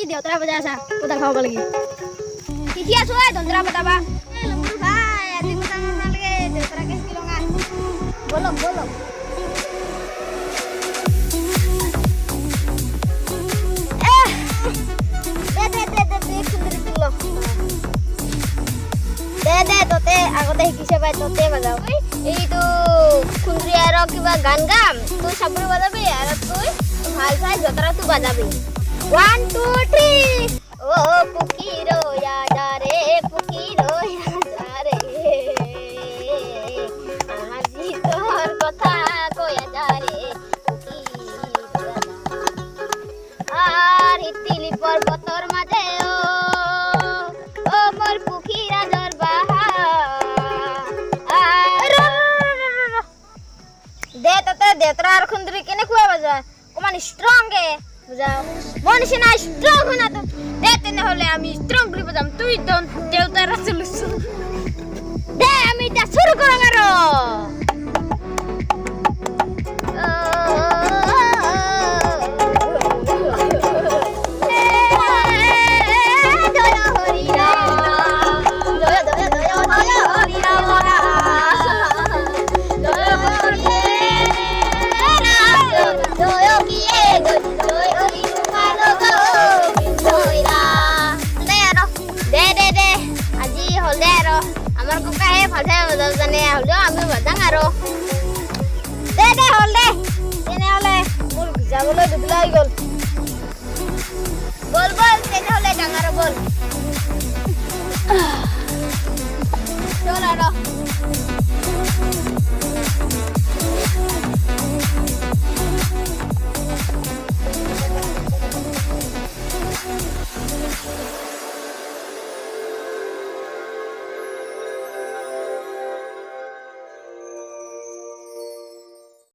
देवतरा बजा सा उधर खाओ लगी किथिया सोए दंदरा बताबा लंबू भाई आज मुता मन लगे देवतरा के किलोगा बोलो बोलो दे सुंदर किलो दे तोते আগতে শিকিছে ভাই তোতে বাজাও এই তো খুন্দ্রি আর কিবা গান গাম তুই সাবুর বাজাবি আর তুই ভাল ভাই যতরা তুই বাজাবি 1 2 3 ओ पुकीरो यादा रे पुकीरो यादा रे आजी तोर कथा कोया जा रे पुकीरो आर हितिली पर्वतर माझे ओ मोर पुकीरा दरबाहा दे तते देतरा আর খুন্দ্রি কেনে খুয়া বাজা কমান স্ট্রং গে বুঝাও মনসে না স্ট্রং হনা তো দেতে না হলে আমি স্ট্রং করে বাজাম তুই তো দেওতারা চলিস দে আমি এটা শুরু করো মারো আমার কোকা হে ফালতে জানে হলো আমি বাজাং আরো দে হল দে এনে হলে মুল যাবলে দুবলাই গল বল তেনে হলে ডাঙার বল